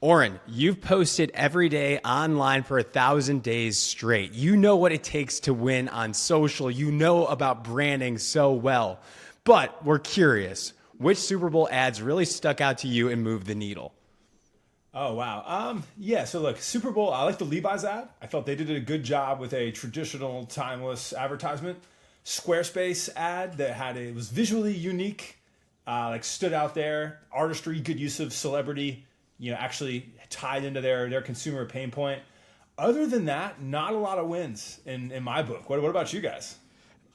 Oren, you've posted every day online for 1,000 days straight. You know what it takes to win on social. You know about branding so well. But we're curious, which Super Bowl ads really stuck out to you and moved the needle? Oh wow. Yeah, so look, Super Bowl, I like the Levi's ad. I felt they did a good job with a traditional timeless advertisement. Squarespace ad that it was visually unique, like stood out there, artistry, good use of celebrity, actually tied into their consumer pain point. Other than that, not a lot of wins in my book. What about you guys?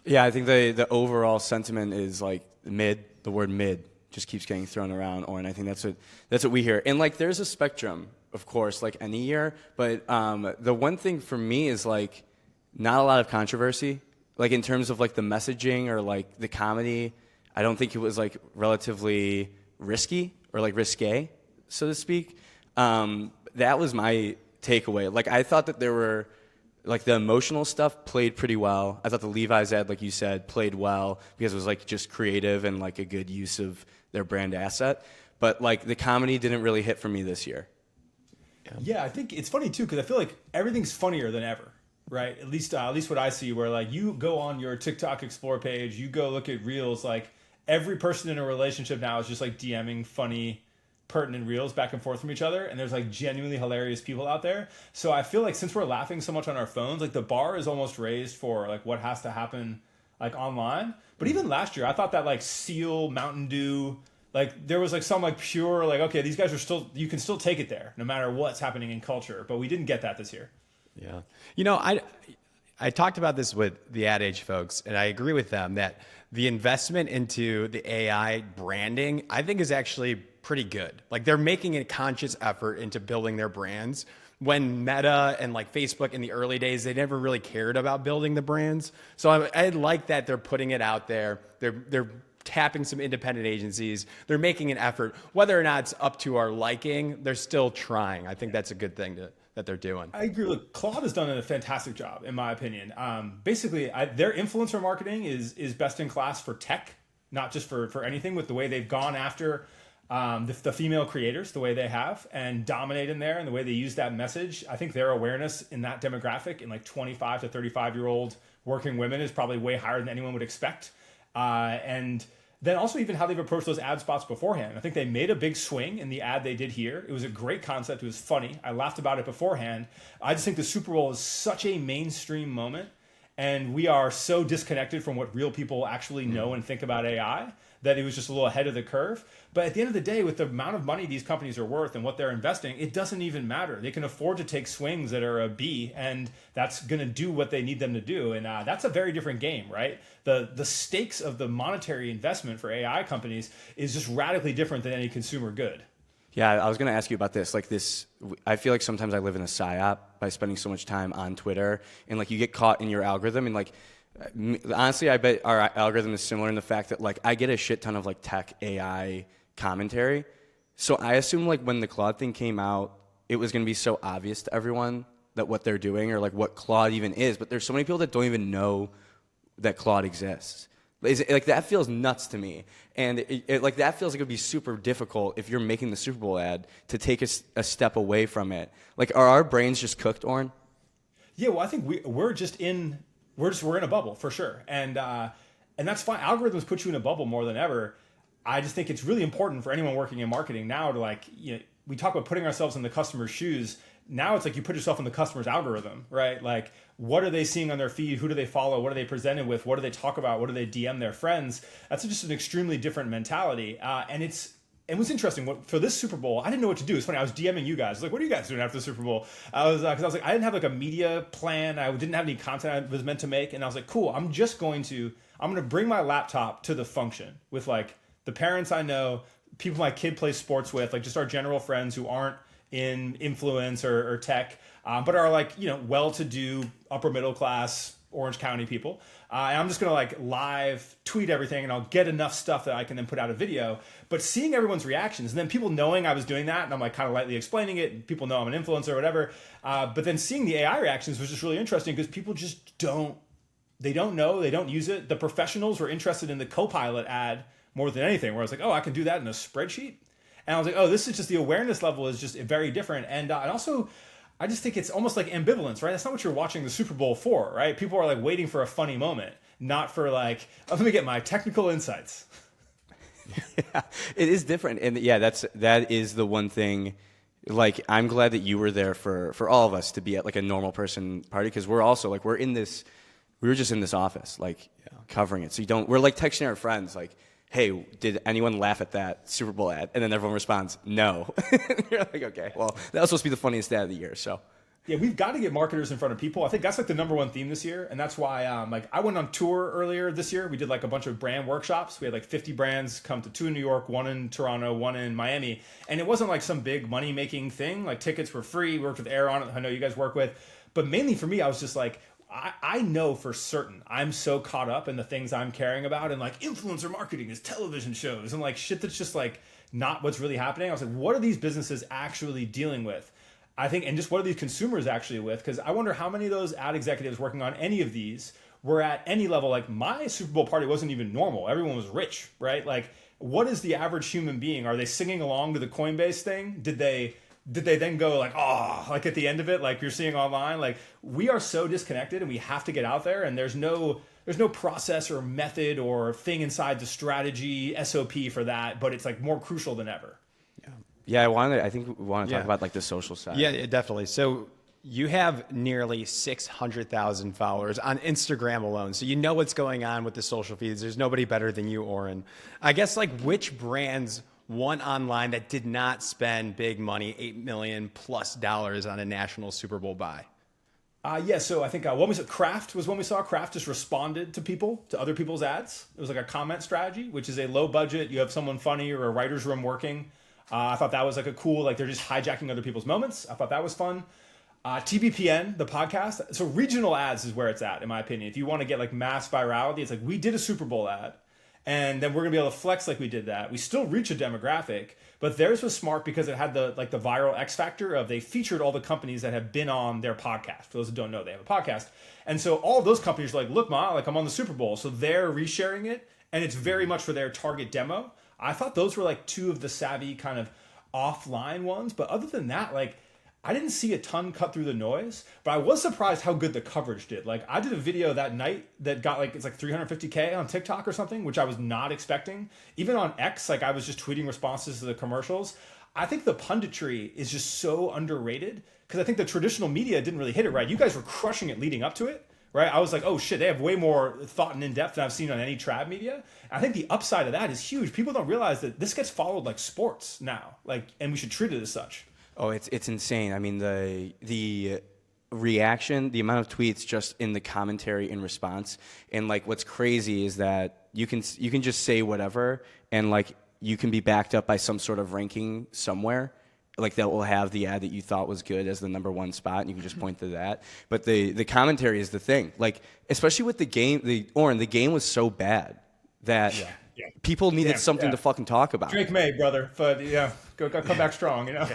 Yeah, I think the overall sentiment is like mid. The word mid just keeps getting thrown around, or and I think that's what we hear. And like, there's a spectrum, of course, like any year. But the one thing for me is like not a lot of controversy, like in terms of like the messaging or like the comedy. I don't think it was like relatively risky or like risque, so to speak. That was my takeaway. Like I thought that there were like the emotional stuff played pretty well. I thought the Levi's ad, like you said, played well because it was like just creative and like a good use of their brand asset. But like the comedy didn't really hit for me this year. Yeah, I think it's funny too because I feel like everything's funnier than ever, right? At least what I see, where like you go on your TikTok Explore page, you go look at Reels, like every person in a relationship now is just like DMing funny, pertinent reels back and forth from each other, and there's like genuinely hilarious people out there. So I feel like since we're laughing so much on our phones, like the bar is almost raised for like what has to happen like online. But even last year I thought that like Seal, Mountain Dew, like there was like some like pure like, okay, these guys are still, you can still take it there no matter what's happening in culture, but we didn't get that this year. Yeah. I talked about this with the Ad Age folks, and I agree with them that the investment into the AI branding, I think, is actually pretty good. Like they're making a conscious effort into building their brands. When Meta and like Facebook in the early days, they never really cared about building the brands. So I like that they're putting it out there. They're tapping some independent agencies. They're making an effort. Whether or not it's up to our liking, they're still trying. I think that's a good thing that they're doing. I agree. Look, Claude has done a fantastic job, in my opinion. Basically, their influencer marketing is best in class for tech, not just for anything. With the way they've gone after the female creators, the way they have, and dominate in there, and the way they use that message, I think their awareness in that demographic, in like 25 to 35-year-old working women, is probably way higher than anyone would expect. And then also even how they've approached those ad spots beforehand. I think they made a big swing in the ad they did here. It was a great concept. It was funny. I laughed about it beforehand. I just think the Super Bowl is such a mainstream moment, and we are so disconnected from what real people actually know and think about AI that it was just a little ahead of the curve. But at the end of the day, with the amount of money these companies are worth and what they're investing, it doesn't even matter. They can afford to take swings that are a B, and that's going to do what they need them to do. And that's a very different game, right? The stakes of the monetary investment for AI companies is just radically different than any consumer good. Yeah, I was going to ask you about this. Like this, I feel like sometimes I live in a psyop by spending so much time on Twitter, and like you get caught in your algorithm, and like honestly, I bet our algorithm is similar in the fact that like I get a shit ton of like tech AI commentary. So I assume like when the Claude thing came out, it was going to be so obvious to everyone that what they're doing or like what Claude even is. But there's so many people that don't even know that Claude exists. Like that feels nuts to me, and like that feels like it would be super difficult if you're making the Super Bowl ad to take a step away from it. Like, are our brains just cooked, Oren? Yeah, well, I think we're in a bubble for sure, and that's fine. Algorithms put you in a bubble more than ever. I just think it's really important for anyone working in marketing now to like, we talk about putting ourselves in the customer's shoes. Now it's like you put yourself in the customer's algorithm, right? Like, what are they seeing on their feed? Who do they follow? What are they presented with? What do they talk about? What do they DM their friends? That's just an extremely different mentality. And what's interesting, for this Super Bowl, I didn't know what to do. It's funny, I was DMing you guys. Like, what are you guys doing after the Super Bowl? Because I was like, I didn't have like a media plan. I didn't have any content I was meant to make. And I was like, cool, I'm going to bring my laptop to the function with like the parents I know, people my kid plays sports with, like just our general friends who aren't in influence or tech, but are like, well-to-do, upper middle class Orange County people. And I'm just going to like live tweet everything, and I'll get enough stuff that I can then put out a video. But seeing everyone's reactions, and then people knowing I was doing that, and I'm like kind of lightly explaining it, and people know I'm an influencer or whatever. But then seeing the AI reactions was just really interesting because people just don't know, they don't use it. The professionals were interested in the Copilot ad more than anything, where I was like, oh, I can do that in a spreadsheet. And I was like, oh, this is just the awareness level is just very different. And also, I just think it's almost like ambivalence, right? That's not what you're watching the Super Bowl for, right? People are like waiting for a funny moment, not for like, oh, let me get my technical insights. Yeah, it is different, and yeah, that is the one thing. Like, I'm glad that you were there for all of us to be at like a normal person party, because we're also like we were just in this office like covering it. So we're like texting our friends like, hey, did anyone laugh at that Super Bowl ad? And then everyone responds, no. You're like, okay, well, that was supposed to be the funniest ad of the year, so. Yeah, we've got to get marketers in front of people. I think that's like the number one theme this year, and that's why like I went on tour earlier this year. We did like a bunch of brand workshops. We had like 50 brands come to 2 in New York, 1 in Toronto, 1 in Miami, and it wasn't like some big money making thing. Like tickets were free. We worked with Air on it. I know you guys work with, but mainly for me, I was just like, I know for certain I'm so caught up in the things I'm caring about, and like influencer marketing is television shows and like shit that's just like not what's really happening. I was like, what are these businesses actually dealing with? I think, and just what are these consumers actually with? Because I wonder how many of those ad executives working on any of these were at any level. Like my Super Bowl party wasn't even normal. Everyone was rich, right? Like, what is the average human being? Are they singing along to the Coinbase thing? Did they then go like, oh, like at the end of it, like you're seeing online? Like, we are so disconnected, and we have to get out there. And there's no process or method or thing inside the strategy SOP for that, but it's like more crucial than ever. Yeah, I think we want to talk about like the social side. Yeah, definitely. So you have nearly 600,000 followers on Instagram alone. So you know what's going on with the social feeds. There's nobody better than you, Oren. I guess like which brands won online that did not spend big money, $8 million plus on a national Super Bowl buy? Yeah, so I think one we saw, Kraft was one we saw. Kraft just responded to other people's ads. It was like a comment strategy, which is a low budget. You have someone funny or a writer's room working. I thought that was like a cool, like they're just hijacking other people's moments. I thought that was fun. TBPN, the podcast. So regional ads is where it's at, in my opinion. If you want to get like mass virality, it's like we did a Super Bowl ad, and then we're gonna be able to flex like we did that. We still reach a demographic, but theirs was smart because it had the viral X factor of they featured all the companies that have been on their podcast. For those who don't know, they have a podcast, and so all those companies are like, look, Ma, like I'm on the Super Bowl, so they're resharing it, and it's very much for their target demo. I thought those were like two of the savvy kind of offline ones. But other than that, like I didn't see a ton cut through the noise, but I was surprised how good the coverage did. Like I did a video that night that got like, it's like 350K on TikTok or something, which I was not expecting. Even on X, like I was just tweeting responses to the commercials. I think the punditry is just so underrated because I think the traditional media didn't really hit it right. You guys were crushing it leading up to it. Right, I was like, oh shit, they have way more thought and in-depth than I've seen on any trad media. I think the upside of that is huge. People don't realize that this gets followed like sports now, like, and we should treat it as such. Oh, it's insane. I mean, the reaction, the amount of tweets just in the commentary in response, and like what's crazy is that you can just say whatever, and like you can be backed up by some sort of ranking somewhere. Like that will have the ad that you thought was good as the number one spot, and you can just point to that. But the commentary is the thing. Like especially with the game, the game was so bad that people needed something to fucking talk about. Drake May, brother, but yeah, go come back strong, you know.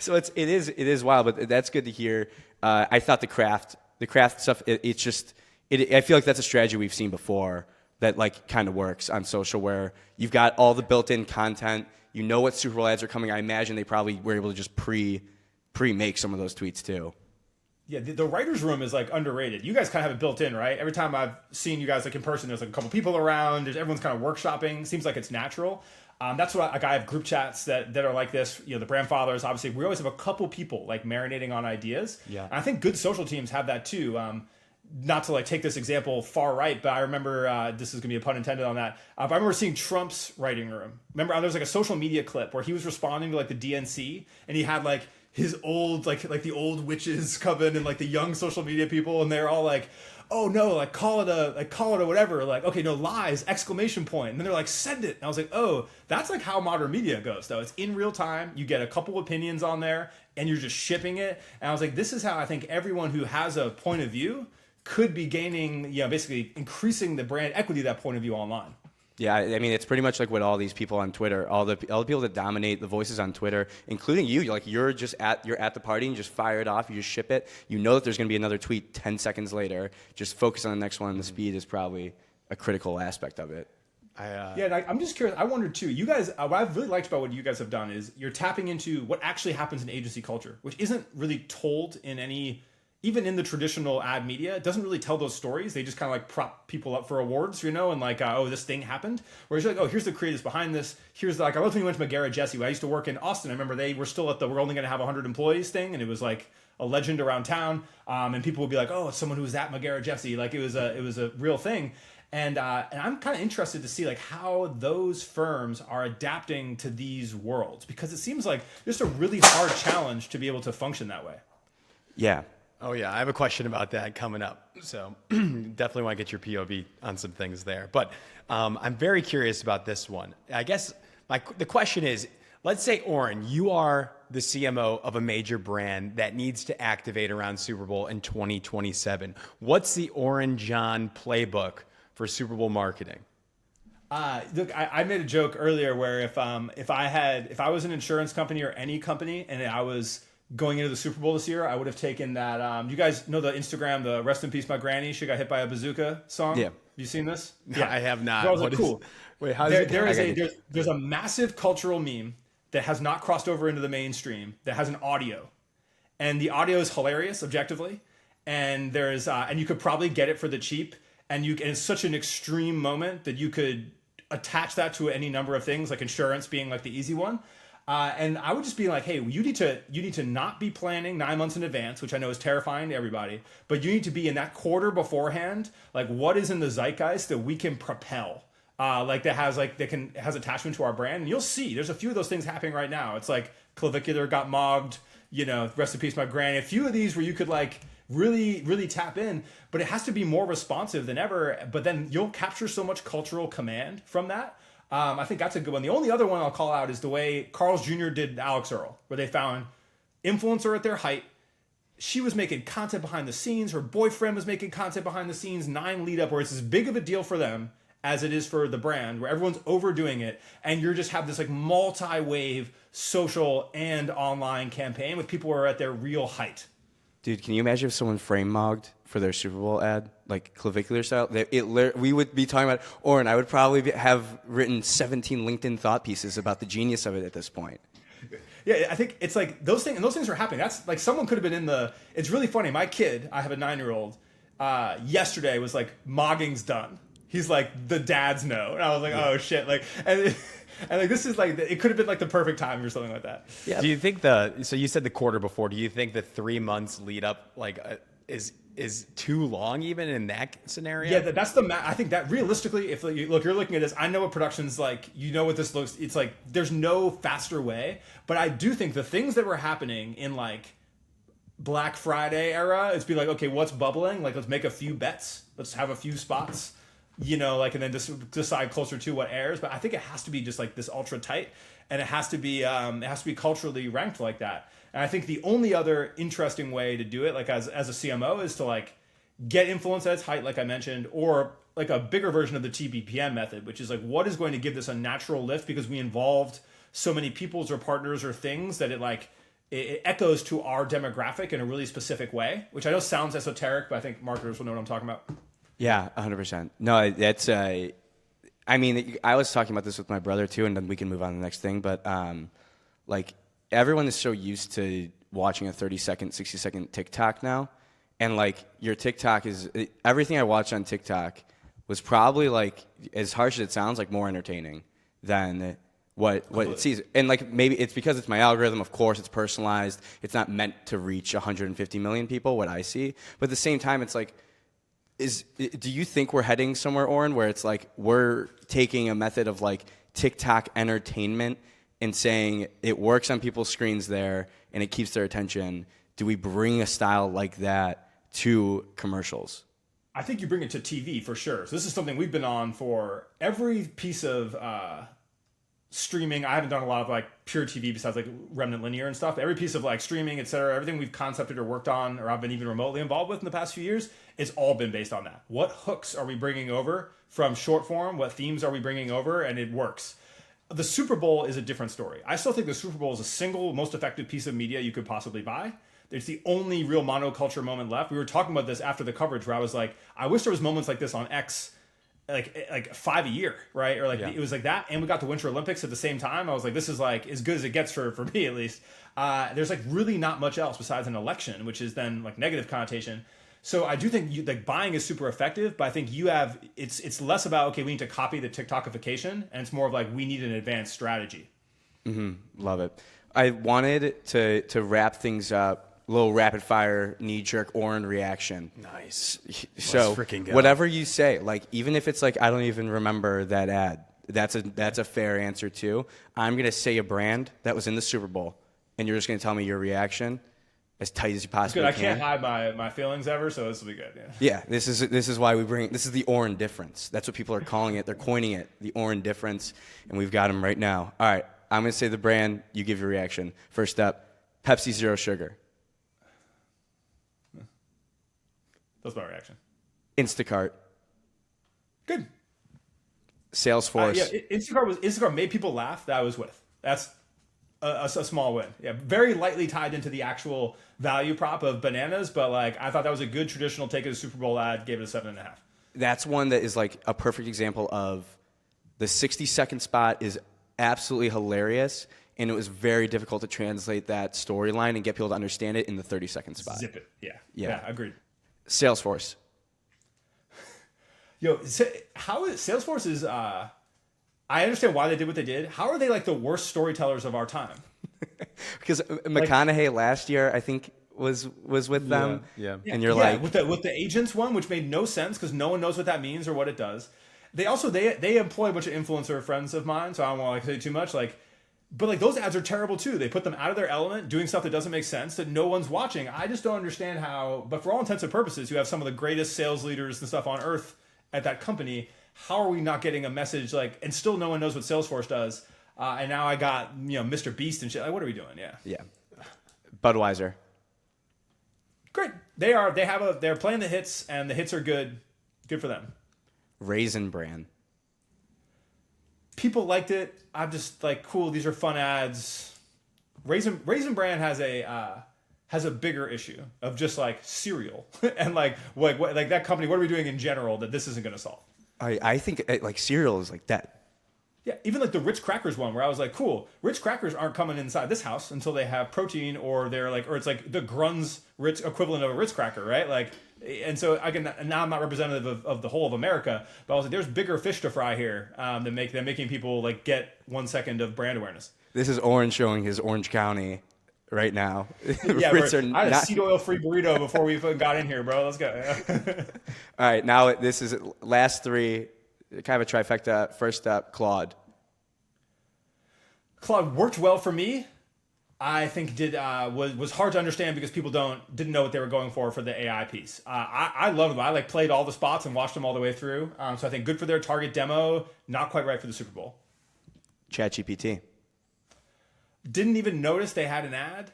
So it is wild, but that's good to hear. I thought the craft stuff. I feel like that's a strategy we've seen before that like kind of works on social, where you've got all the built-in content. You know what Super Bowl ads are coming. I imagine they probably were able to just pre-make some of those tweets too. Yeah, the writer's room is like underrated. You guys kind of have it built in, right? Every time I've seen you guys like in person, there's like a couple people around. Everyone's kind of workshopping. Seems like it's natural. That's what like I have group chats that are like this. You know, the brand fathers. Obviously, we always have a couple people like marinating on ideas. Yeah, and I think good social teams have that too. Not to like take this example far right, but I remember this is gonna be a pun intended on that. But I remember seeing Trump's writing room. Remember, there was like a social media clip where he was responding to like the DNC, and he had like his old like the old witches coven and like the young social media people, and they're all like, "Oh no, like call it a whatever." Like, okay, no lies! Exclamation point! And then they're like, "Send it!" And I was like, "Oh, that's like how modern media goes, though. It's in real time. You get a couple opinions on there, and you're just shipping it." And I was like, "This is how I think everyone who has a point of view could be gaining, you know, basically increasing the brand equity of that point of view online." Yeah, I mean, it's pretty much like what all these people on Twitter, all the people that dominate the voices on Twitter, including you, you're at the party and just fire it off, you just ship it. You know that there's going to be another tweet 10 seconds later. Just focus on the next one, and the speed is probably a critical aspect of it. Yeah, I'm just curious. I wondered too. You guys, what I've really liked about what you guys have done is you're tapping into what actually happens in agency culture, which isn't really told in any, even in the traditional ad media. It doesn't really tell those stories. They just kind of like prop people up for awards, and like, oh, this thing happened. Whereas you're like, oh, here's the creatives behind this. Here's like, I love when you went to McGarrett Jesse. When I used to work in Austin, I remember they were still at the we're only going to have 100 employees thing, and it was like a legend around town. And people would be like, oh, it's someone who was at McGarrett Jesse. Like it was a real thing. And I'm kind of interested to see like how those firms are adapting to these worlds, because it seems like just a really hard challenge to be able to function that way. Yeah. Oh yeah, I have a question about that coming up. So definitely want to get your POV on some things there. But I'm very curious about this one. I guess the question is, let's say, Oren, you are the CMO of a major brand that needs to activate around Super Bowl in 2027. What's the Oren John playbook for Super Bowl marketing? Look, I made a joke earlier where if I was an insurance company or any company and I was going into the Super Bowl this year, I would have taken that. You guys know the Instagram, the "Rest in Peace, My Granny," she got hit by a bazooka song. Yeah, have you seen this? Yeah, I have not. So I was like, cool. Wait, how does There's a massive cultural meme that has not crossed over into the mainstream that has an audio, and the audio is hilarious objectively, and there's and you could probably get it for the cheap. And it's such an extreme moment that you could attach that to any number of things, like insurance being like the easy one. And I would just be like, hey, you need to not be planning 9 months in advance, which I know is terrifying to everybody, but you need to be in that quarter beforehand. Like, what is in the zeitgeist that we can propel? That has attachment to our brand. And you'll see there's a few of those things happening right now. It's like clavicular got mogged, rest in peace, my granny. A few of these where you could like really, really tap in, but it has to be more responsive than ever. But then you'll capture so much cultural command from that. I think that's a good one. The only other one I'll call out is the way Carl's Jr. did Alex Earl, where they found influencer at their height. She was making content behind the scenes. Her boyfriend was making content behind the scenes. 9 lead up, where it's as big of a deal for them as it is for the brand, where everyone's overdoing it. And you just have this like multi-wave social and online campaign with people who are at their real height. Dude, can you imagine if someone frame mogged for their Super Bowl ad, like clavicular style? We would be talking about, Oren, I would probably have written 17 LinkedIn thought pieces about the genius of it at this point. Yeah, I think it's like those things are happening. That's like someone could have been it's really funny. My kid, I have a 9-year-old, yesterday was like, mogging's done. He's like, the dads know. And I was like, oh shit. Like, and like, this is like, it could have been like the perfect time for something like that. Yeah. Do you think so you said the quarter before, do you think the 3 months lead up is too long even in that scenario? Yeah, that's I think that realistically, if you're looking at this, I know what production's like, what this looks, it's like, there's no faster way, but I do think the things that were happening in like Black Friday era, it's be like, okay, what's bubbling? Like, let's make a few bets. Let's have a few spots. And then just decide closer to what airs. But I think it has to be just like this ultra tight, and it has to be culturally ranked like that. And I think the only other interesting way to do it, like as a CMO, is to like get influence at its height, like I mentioned, or like a bigger version of the TBPM method, which is like, what is going to give this a natural lift because we involved so many peoples or partners or things that it echoes to our demographic in a really specific way, which I know sounds esoteric, but I think marketers will know what I'm talking about. Yeah, 100%. No, that's I was talking about this with my brother too, and then we can move on to the next thing. But like, everyone is so used to watching a 30-second, 60-second TikTok now, and like, your TikTok is everything I watch on TikTok was probably, like, as harsh as it sounds, like more entertaining than what it sees. And like, maybe it's because it's my algorithm. Of course, it's personalized. It's not meant to reach 150 million people. What I see, but at the same time, it's like, do you think we're heading somewhere, Oren, where it's like we're taking a method of like TikTok entertainment and saying it works on people's screens there and it keeps their attention? Do we bring a style like that to commercials? I think you bring it to TV for sure. So this is something we've been on for every piece of streaming. I haven't done a lot of like pure TV besides like remnant linear and stuff. Every piece of like streaming, et cetera, everything we've concepted or worked on, or I've been even remotely involved with in the past few years, it's all been based on that. What hooks are we bringing over from short form? What themes are we bringing over? And it works. The Super Bowl is a different story. I still think the Super Bowl is a single most effective piece of media you could possibly buy. It's the only real monoculture moment left. We were talking about this after the coverage where I was like, I wish there was moments like this on X like 5 a year, right? Or like Yeah. it was like that, and we got the Winter Olympics at the same time. I was like, this is like as good as it gets for me at least. There's like really not much else besides an election, which is then like negative connotation. So I do think like buying is super effective, but I think it's less about okay, we need to copy the TikTokification, and it's more of like we need an advanced strategy. Love it. I wanted to wrap things up. A little rapid fire, knee jerk Oren reaction. Nice. So freaking go. whatever you say, like even if it's like I don't even remember that ad, that's a fair answer too. I'm gonna say a brand that was in the Super Bowl, and you're just gonna tell me your reaction as tight as you possibly Good. I can. can't hide my feelings ever, so this will be good. Yeah. Yeah, this is why this is the Oren difference. That's what people are calling it. They're coining it, the Oren difference, and we've got them right now. All right, I'm gonna say the brand. You give your reaction. First up, Pepsi Zero Sugar. That's my reaction. Instacart. Good. Salesforce. Yeah, Instacart made people laugh that I was with. That's a small win. Yeah, very lightly tied into the actual value prop of bananas, but like I thought that was a good traditional take of the Super Bowl ad. Gave it a 7.5. That's one that is like a perfect example of the 60-second spot is absolutely hilarious, and it was very difficult to translate that storyline and get people to understand it in the 30-second spot. Zip it. Yeah. Yeah, agreed. Salesforce. Yo, how is Salesforce is? I understand why they did what they did. How are they like the worst storytellers of our time? Because McConaughey last year, I think, was with them. Yeah. And you're like, with the agents one, which made no sense because no one knows what that means or what it does. They also they employ a bunch of influencer friends of mine, so I don't want to say too much. But like those ads are terrible too. They put them out of their element, doing stuff that doesn't make sense, that no one's watching. I just don't understand how. But for all intents and purposes, you have some of the greatest sales leaders and stuff on earth at that company. How are we not getting a message like? And still, no one knows what Salesforce does. And now I got Mr. Beast and shit. Like, what are we doing? Yeah. Budweiser. Great. They're playing the hits, and the hits are good. Good for them. Raisin Bran. People liked it. I'm just like, cool. These are fun ads. Raisin Bran has a bigger issue of just like cereal and like that company. What are we doing in general that this isn't going to solve? I think like cereal is like that. Yeah, even like the Ritz Crackers one, where I was like, cool, Ritz Crackers aren't coming inside this house until they have protein, or they're like, or it's like the Grunz Ritz equivalent of a Ritz Cracker, right? Like, and so now I'm not representative of the whole of America, but I was like, there's bigger fish to fry here than making people like get 1 second of brand awareness. This is Oren showing his Orange County right now. Yeah, Ritz I are had a not- seed oil free burrito before we got in here, bro. Let's go. All right, now this is last three, kind of a trifecta. First up, Claude. Claude worked well for me. I think was hard to understand because people didn't know what they were going for the AI piece. I loved them. I like played all the spots and watched them all the way through. So I think good for their target demo. Not quite right for the Super Bowl. ChatGPT. Didn't even notice they had an ad.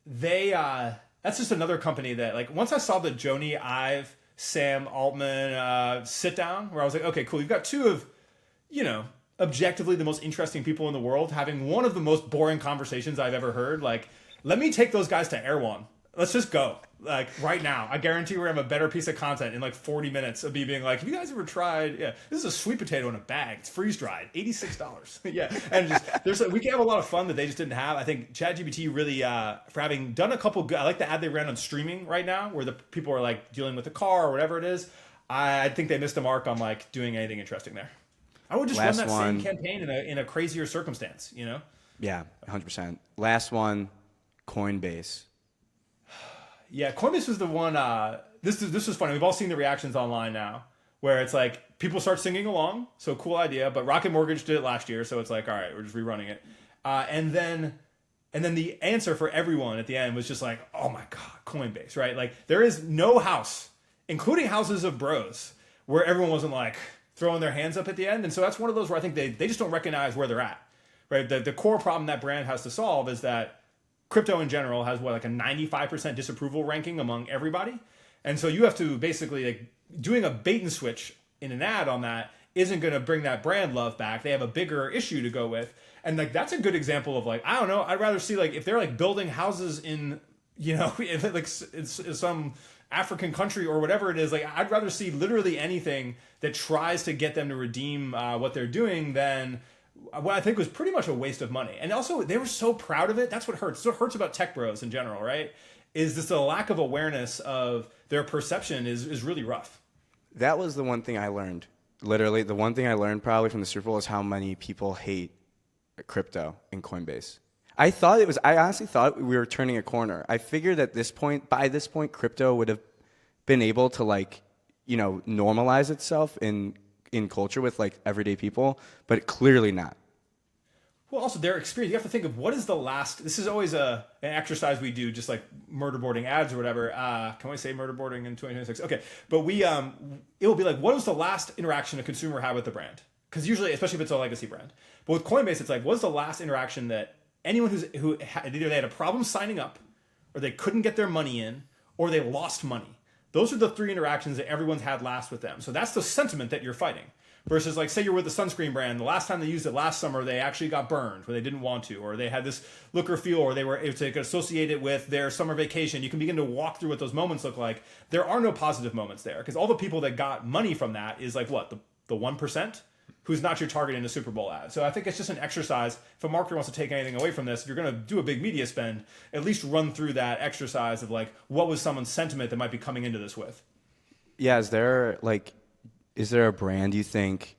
That's just another company that like once I saw the Joni Ive, Sam Altman sit down where I was like, okay, cool. You've got two of, objectively the most interesting people in the world having one of the most boring conversations I've ever heard. Like, let me take those guys to Air One. Let's just go. Like right now, I guarantee we're gonna have a better piece of content in like 40 minutes of me being like, have you guys ever tried? Yeah, this is a sweet potato in a bag. It's freeze dried, $86. Yeah, and we can have a lot of fun that they just didn't have. I think ChatGPT really for having done a couple good. I like the ad they ran on streaming right now, where the people are like dealing with the car or whatever it is. I think they missed the mark on like doing anything interesting there. I would just run that same campaign in a crazier circumstance, Yeah, 100%. Last one, Coinbase. Yeah, Coinbase was the one. This was funny. We've all seen the reactions online now, where it's like people start singing along. So cool idea, but Rocket Mortgage did it last year, so it's like, all right, we're just rerunning it. And then the answer for everyone at the end was just like, oh my god, Coinbase, right? Like there is no house, including houses of bros, where everyone wasn't like throwing their hands up at the end. And so that's one of those where I think they just don't recognize where they're at, right? The core problem that brand has to solve is that crypto in general has like a 95% disapproval ranking among everybody. And so you have to basically like doing a bait and switch in an ad on that isn't going to bring that brand love back. They have a bigger issue to go with. And like, that's a good example of like, I don't know. I'd rather see like, if they're like building houses in, like it's some African country or whatever it is. Like, I'd rather see literally anything that tries to get them to redeem what they're doing than what I think was pretty much a waste of money. And also, they were so proud of it. That's what hurts. What hurts about tech bros in general, right? Is this a lack of awareness of their perception is really rough. That was the one thing I learned. Literally, the one thing I learned probably from the Super Bowl is how many people hate crypto and Coinbase. I honestly thought we were turning a corner. I figured by this point, crypto would have been able to normalize itself in culture with like everyday people, but clearly not. Well, also their experience. You have to think of what is the last. This is always an exercise we do, just like murder boarding ads or whatever. Can we say murder boarding in 2026? Okay, but it will be like, what was the last interaction a consumer had with the brand? Because usually, especially if it's a legacy brand, but with Coinbase, it's like, what was the last interaction that anyone who either they had a problem signing up, or they couldn't get their money in, or they lost money. Those are the three interactions that everyone's had last with them. So that's the sentiment that you're fighting. Versus, like, say you're with a sunscreen brand, the last time they used it last summer, they actually got burned where they didn't want to, or they had this look or feel, or they could associate it with their summer vacation. You can begin to walk through what those moments look like. There are no positive moments there, because all the people that got money from that is like what, the 1% who's not your target in a Super Bowl ad. So I think it's just an exercise. If a marketer wants to take anything away from this, if you're going to do a big media spend, at least run through that exercise of like, what was someone's sentiment that might be coming into this with? Yeah, is there a brand you think,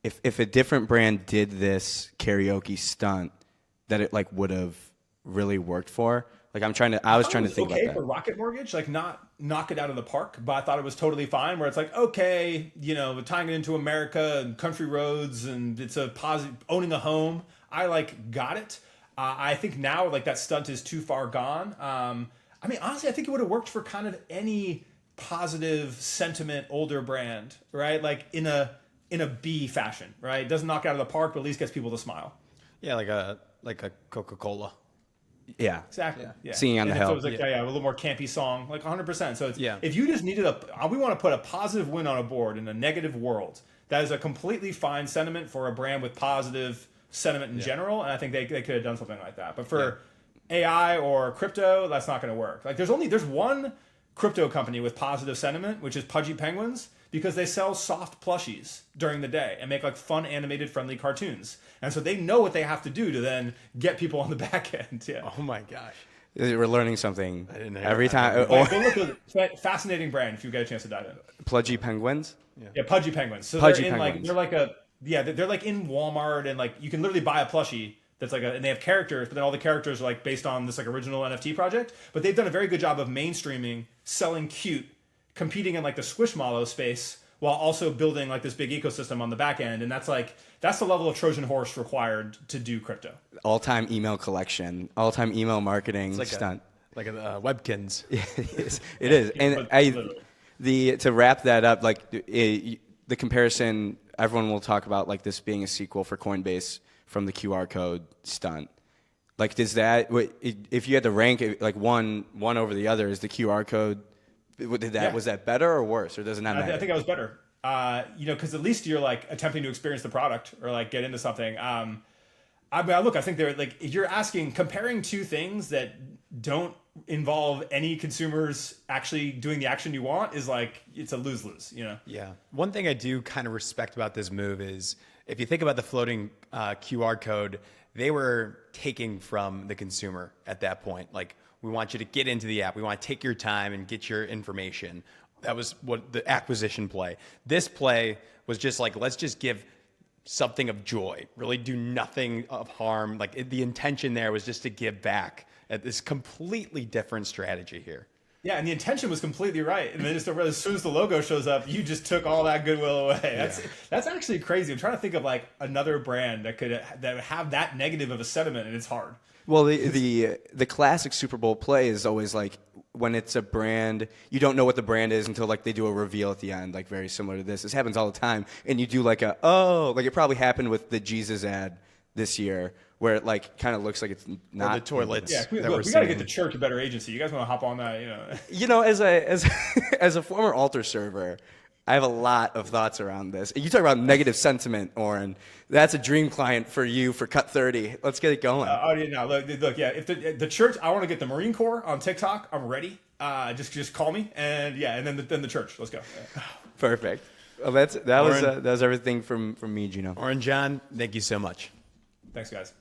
if a different brand did this karaoke stunt, that it like would have really worked for? Like, I was trying to think about that. For Rocket Mortgage, like, not knock it out of the park, but I thought it was totally fine. Where it's like, okay, tying it into America and country roads, and it's a positive owning a home. I got it. I think now like that stunt is too far gone. I mean, honestly, I think it would have worked for kind of any positive sentiment older brand, right? Like in a B fashion, right? It doesn't knock it out of the park, but at least gets people to smile. Yeah, like a Coca-Cola. Yeah, exactly. Yeah. Singing on the Hill. So it was like a little more campy song, like 100%. So it's, if you just needed we want to put a positive win on a board in a negative world, that is a completely fine sentiment for a brand with positive sentiment in general. And I think they could have done something like that. But for AI or crypto, that's not going to work. Like there's one crypto company with positive sentiment, which is Pudgy Penguins, because they sell soft plushies during the day and make like fun animated friendly cartoons. And so they know what they have to do to then get people on the back end. Yeah. Oh my gosh. We're learning something every time. time. Fascinating brand if you get a chance to dive in. Pudgy Penguins? Yeah, Pudgy Penguins. So Pudgy they're in Penguins. they're like in Walmart, and like you can literally buy a plushie that's like and they have characters, but then all the characters are like based on this like original NFT project. But they've done a very good job of mainstreaming, selling cute, competing in like the Squishmallow space, while also building like this big ecosystem on the back end. And that's the level of Trojan horse required to do crypto. All-time email collection, all-time email marketing stunt. Like a Webkins. It is. And to wrap that up, like the comparison, everyone will talk about like this being a sequel for Coinbase from the QR code stunt. Like, does that, if you had to rank it, like one over the other, is the QR code, was that better or worse, or does it not matter? I think that was better. Because at least you're like attempting to experience the product or like get into something. I think they're like, if you're comparing two things that don't involve any consumers actually doing the action you want, is like, it's a lose-lose, Yeah. One thing I do kind of respect about this move is, if you think about the floating QR code, they were taking from the consumer at that point. Like, we want you to get into the app. We want to take your time and get your information. That was what the acquisition play. This play was just like, let's just give something of joy, really do nothing of harm. Like, the intention there was just to give back at this completely different strategy here. Yeah, and the intention was completely right. And then just as soon as the logo shows up, you just took all that goodwill away. That's actually crazy. I'm trying to think of like another brand that would have that negative of a sentiment, and it's hard. Well, the classic Super Bowl play is always like, when it's a brand, you don't know what the brand is until like they do a reveal at the end, like very similar to this. This happens all the time, and you do like like it probably happened with the Jesus ad this year, where it like kind of looks like it's not. Or the toilets. Yeah, we got to get the church a better agency. You guys want to hop on that? As a former altar server, I have a lot of thoughts around this. You talk about negative sentiment, Oren. That's a dream client for you for Cut 30. Let's get it going. Oh yeah, no, look, yeah. If the church, I want to get the Marine Corps on TikTok. I'm ready. Just call me, and yeah, and then the church. Let's go. Perfect. Well, that was everything from me, Gino. Oren, John, thank you so much. Thanks, guys.